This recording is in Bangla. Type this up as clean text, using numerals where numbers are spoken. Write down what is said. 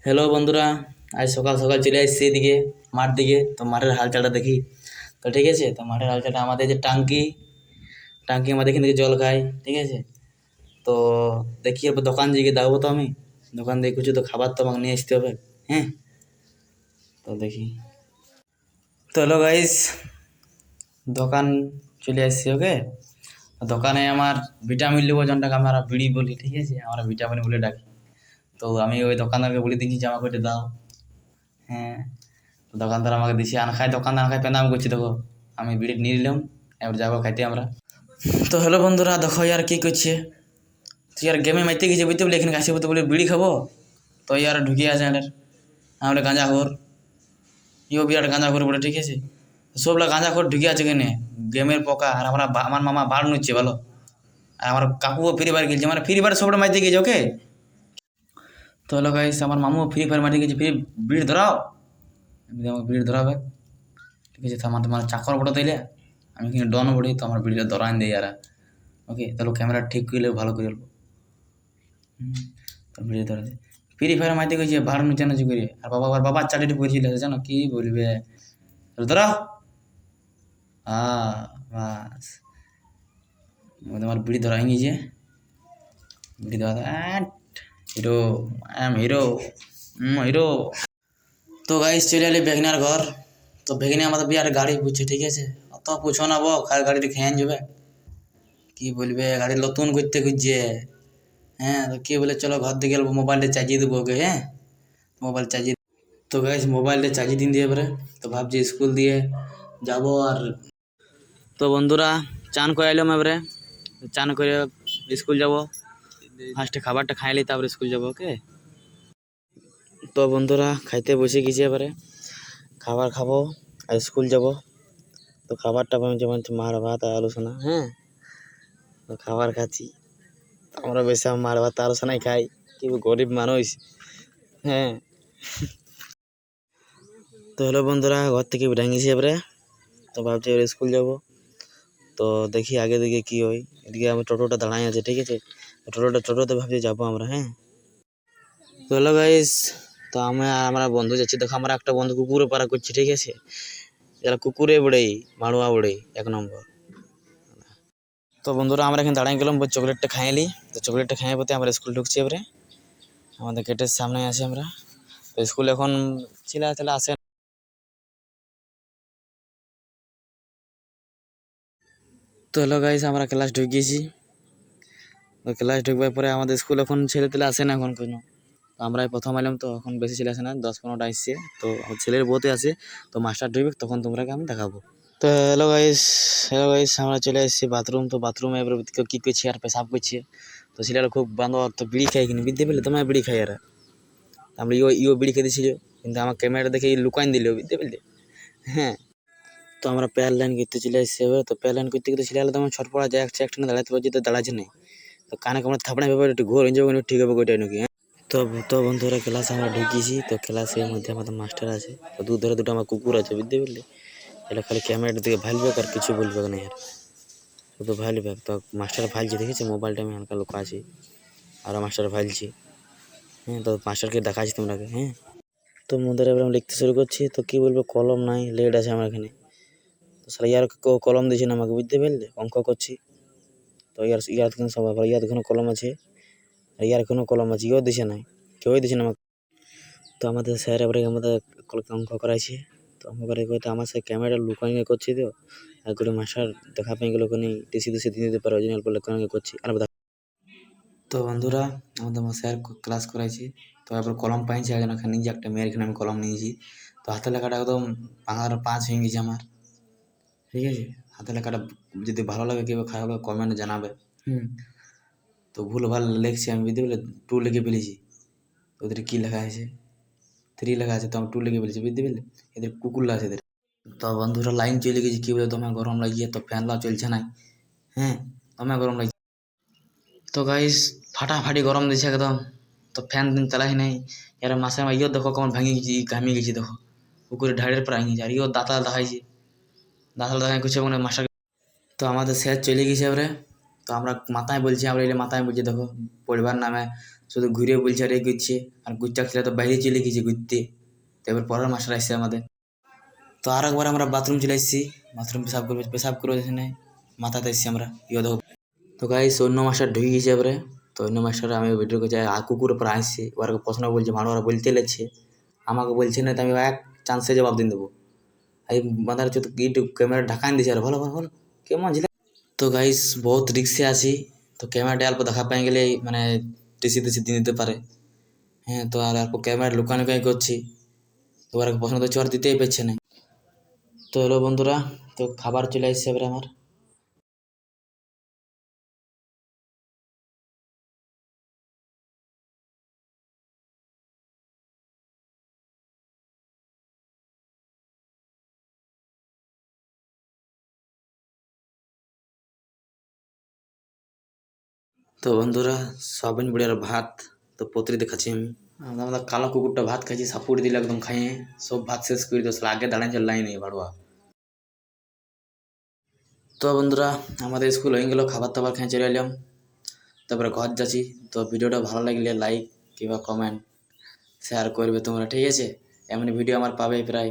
হ্যালো বন্ধুরা, আজ সকাল সকাল চলে আসছি এদিকে মাঠ দিকে। তো মাঠের হালচালটা দেখি। তো ঠিক আছে, তো মাঠের হালচালটা আমাদের যে টাঙ্কি টাঙ্কি আমাদের এখান থেকে জল খাই, ঠিক আছে। তো দেখি এরপর দোকান দিকে যাবো। তো আমি দোকান দিয়ে কিছু তো খাবার তো আমাকে নিয়ে আসতে হবে। হ্যাঁ, তো দেখি। তো হ্যালো গাইস, দোকান চলে আসছি। ওকে, দোকানে আমার ভিটামিন নেবো, যেটাকে আমরা বিড়ি বলি, ঠিক আছে, আমরা ভিটামিন বলে ডাকি। তো আমি ওই দোকানদারকে বলে দিচ্ছি যে আমাকে ওইটা দাও। হ্যাঁ, তো দোকানদার আমাকে দিছে আন খাই, দোকানদার আন খাই পেনাম করছি। দেখো, আমি বিড়ি নিয়ে নিলাম, এবার যাবো খাইতে আমরা। তো হ্যালো বন্ধুরা, দেখো ইয়ার কি করছে। তুই আর গেমে মাইতে গেছে বুঝতে বলে, এখানে কাছে বলতে বলে বিড়ি খাবো। তো ইয়ার ঢুকিয়ে আছে আমাদের, আমরা গাঁজা ঘর, ইও বিরাট গাঁজা ঘর বলে, ঠিক আছে। সবলা গাঁজা ঘর ঢুকে আছে এখানে, গেমের পোকা। আর আমরা আমার মামা বার নিচ্ছে ভালো। আর আমার কাকুও ফ্রি ফায়ার খেলছে, মানে ফ্রি ফায়ার সবটা মাইতে গেছে। ওকে, তো হলো গাইস, আমার মামুও ফ্রি ফায়ার মাইতে গেছে। ফ্রি বিড়ি ধরাও, আমাকে বিড়ি ধরাবে, ঠিক আছে। তো আমার তোমার চাকর বড় তাইলে, আমি কিন্তু ডন বড়ি, তো আমার বিড়িটা ধরান দেয় এরা। ওকে, তাহলে ক্যামেরা ঠিক করলে ভালো করে বলবো। তো বিড়ি ধরে ফ্রি ফায়ার মাইতে গেছে ভালো নাচানাচি করে। আর বাবার চাকরিটা করেছিল জানো কি বলবে। ধরো, বাস, তোমার বিড়ি ধরা হয়ে গেছে। বিড়ি ধরা, hero, I am hero, hero. তো গাইস চলে এলি বেগনার ঘর। তো বেগনে আমাদের বিয়ার গাড়ি বুঝছে, ঠিক আছে। অত পুছো না বো, খার গাড়িটা খেয়ে যাবে। কি বলবে, গাড়ি নতুন করতে খুঁজছে। হ্যাঁ, তো কি বলে, চলো ঘর দিকে গেলবো, মোবাইলটা চার্জিয়ে দেবো ওকে। হ্যাঁ, মোবাইল চার্জিয়ে। তো গাইস মোবাইলটা চার্জিয়ে দিন দিয়ে এবারে। তো ভাবছি স্কুল দিয়ে যাব। আর তো বন্ধুরা, চান করে এলাম এবারে। চান করে স্কুল যাব। ফার্স্টে খাবারটা খাইলি, তারপরে স্কুল যাব। ওকে, তো বন্ধুরা খাইতে বসে গেছি এবারে। খাবার খাবো আর স্কুল যাব। তো খাবারটা আমি যেমন মার ভাত আর আলু সোনা। হ্যাঁ, তো খাবার খাচ্ছি। আমরা বেশি মার ভাত আলু সোনাই খাই, কি গরিব মানুষ। হ্যাঁ, তো হলো বন্ধুরা, ঘর থেকে বেরিয়েছি এবারে। তো ভাবছি এবার স্কুল যাব। তো দেখি আগে দিকে কি হয়। এদিকে আমার টোটোটা দাঁড়াই আছে, ঠিক আছে। টোটোতে ভাবছি যাবো আমরা। হ্যাঁ, তো হলো গাইস, তো আমরা বন্ধু যাচ্ছি। দেখো, আমরা একটা বন্ধু কুকুরে পাড়া করছি, ঠিক আছে। যারা কুকুরে বড়েই মাড়ুয়া বড়েই 1 নম্বর। তো বন্ধুরা আমরা এখানে দাঁড়াই গেলাম, চকলেটটা খাইলি। তো চকলেটটা খাইয়ে পথে আমরা স্কুল ঢুকছি এবারে। আমাদের গেটের সামনে আছি আমরা। তো স্কুল এখন ছেলে তাহলে আসে। তো হলো গাইস, আমরা ক্লাস ঢুকিয়েছি। তো ক্লাস ঢুকবার পরে আমাদের স্কুল এখন ছেলে তেলে আসে না এখন কোনো। তো আমরাই প্রথম এলাম, তো এখন বেশি ছেলে আসে না, 10-15টা আসছে। তো ছেলের বউতে আছে। তো মাস্টার ঢুকবে, তখন তোমরাকে আমি দেখাবো। তো হ্যালো গাইস, আমরা চলে এসেছি বাথরুম। তো বাথরুমে এবার কি করছি, আর পেশাব করছে। তো ছেলেরা খুব বান্ধব, তো বিড়ি খাই কিনি বুঝতে পারলে, তোমার বিড়ি খাই এরা। আমরা ইও বিড়ি খেয়ে দিয়েছিল, কিন্তু আমার ক্যামেরা দেখে লুকাইন দিল বুঝতে পারলে। হ্যাঁ, তো আমরা প্যার লাইন করতে চলে এসেছি এবার। তো প্যার লাইন করতে ছেলেরা তেমন ছটপড়া যায়, একটা দাঁড়াতে পারছি, তো দাঁড়াচ্ছে না। তো কানে কামড়ে থাপড়া ব্যাপার একটু ঘোর যাবো, ঠিক হবে ওইটাই নাকি। হ্যাঁ, তো বন্ধুরা ক্লাসে আমরা ঢুকিয়েছি। তো ক্লাসের মধ্যে আমাদের মাস্টার আছে। তো ধরে দুটো আমার কুকুর আছে বুঝতে পারলে। এটা খালি ক্যামেরাটা দিকে ভালবে আর কিছু বলবে না। আর শুধু ভালবে। তো মাস্টার ভালছে, দেখেছি মোবাইলটা আমি হালকা লোক আছি, আর মাস্টার ভালছি। হ্যাঁ, তো মাস্টারকে দেখাচ্ছি তোমরাকে। হ্যাঁ, তো মধ্যে এবার আমি লিখতে শুরু করছি। তো কি বলবো, কলম নাই, লেড আছে আমার এখানে। তো স্যার ইয়ার কলম দিয়েছে না আমাকে বুঝতে পারলে, অঙ্ক করছি। তো ইয়ার কিন্তু সবাই ইয়ার কোনো কলম আছে, আর ইয়ার কোনো কলম আছে, ইও দিছে নাই, কেউই দিছে না আমাকে। তো আমাদের স্যার এবারে আমাদের অঙ্ক করাইছে। তো অঙ্ক করাই করতে আমার স্যার ক্যামেরা লুকানি করছি। তো আর করে মাস্টার দেখা পেয়ে গেলো ওখানে টিসি দিয়ে দিতে পারে, অরিজিনাল বলে করছি। আর তো বন্ধুরা, আমাদের স্যার ক্লাস করাইছে। তো এবার কলম পাইছি, আর নিজে একটা মেয়ের এখানে আমি কলম নিয়েছি। তো হাতের লেখাটা একদম 5 হয়ে গেছে আমার, ঠিক আছে। হাতের লেখাটা যদি ভালো লাগে, কেউ খারাপ লাগে কমেন্টে জানাবে। তো ভুল ভাল লিখছি আমি বুঝতে পারলে, 2 লিখে ফেলেছি। তো ওদের কী লেখা আছে, 3 লেখা আছে, তো আমি 2 লিখে ফেলেছি বুঝতে পারলে। এদের কুকুর আছে এদের। তো বন্ধুরা লাইন চলে গেছে, কী বলে তোমার গরম লাগিয়ে, তো ফ্যানটাও চলছে না। হ্যাঁ, তোমার গরম লাগছে। তো গাইস ফাটাফাটি গরম দিছে একদম। তো ফ্যান চালাই নাই। এর মাসে ইও দেখো কেমন ভাঙি গেছি, ঘামিয়ে গেছি দেখো। পুকুরে ঢাড়ের পর আঙিয়েছে, আর ইও দাঁতাল দেখাইছে। দাঁতাল দেখাই কিছু মানে মাস্টার। তো আমাদের স্যার চলে গেছে এবারে। তো আমরা মাথায় বলছি, আমরা এলে মাথায় বলছি দেখো, পড়বার নামে শুধু ঘুরে বলছে আর এই ঘুরছে, আর ঘুরতে ছেলে তো বাইরে চলে গেছে ঘুরতে। তারপর পরের মাস্টার আসছে আমাদের। তো আর একবার আমরা বাথরুম চলে এসেছি, বাথরুম পেশাব করে এখানে মাথাতে এসেছি আমরা, ইয়ে দেখো। তো গাইস অন্য মাস্টার ঢুকে গেছে এবারে। তো অন্য মাস্টার আমি ভিডিও করছি, আর কুকুর উপর আসছে, ওরা প্রশ্ন বলছে, মানুষ ওরা বলতে লাগছে, আমাকে বলছে না, তো আমি এক চান্সে জবাব দিয়ে দেবো। এই মাথার চোখ ক্যামেরা ঢাকান দিছে, আর ভালো ভালো ভালো কেমন ছিল। তো গাইস বহুত রিক্সে আছি, তো ক্যামেরাটা অল্প দেখা পাই গেলে মানে টিসি টিসি দিয়ে দিতে পারে। হ্যাঁ, তো আর অল্প ক্যামেরা লুকানো করছি, তো ওরা প্রশ্ন তো চর দিতেই পারছে না। তো হলো বন্ধুরা, তো খাবার চলে আসছে এবারে আমার। তো বন্ধুরা সয়াবিন বড়ি আর ভাত, তো পত্রি দেখাচ্ছি আমি। আমাদের কালো কুকুরটা ভাত খাইছি, সাপুড়ি দিল একদম খাইয়ে, সব ভাত শেষ করে দিল, আগে দাঁড়ায় লাইন নেই বাড়ুয়া। তো বন্ধুরা আমাদের স্কুল হয়ে গেল, খাবার দাবার খেয়ে চলে এলাম, তারপরে ঘর যাচ্ছি। তো ভিডিওটা ভালো লাগলে লাইক কিংবা কমেন্ট শেয়ার করবে তোমরা, ঠিক আছে? এমনি ভিডিও আমার পাবে প্রায়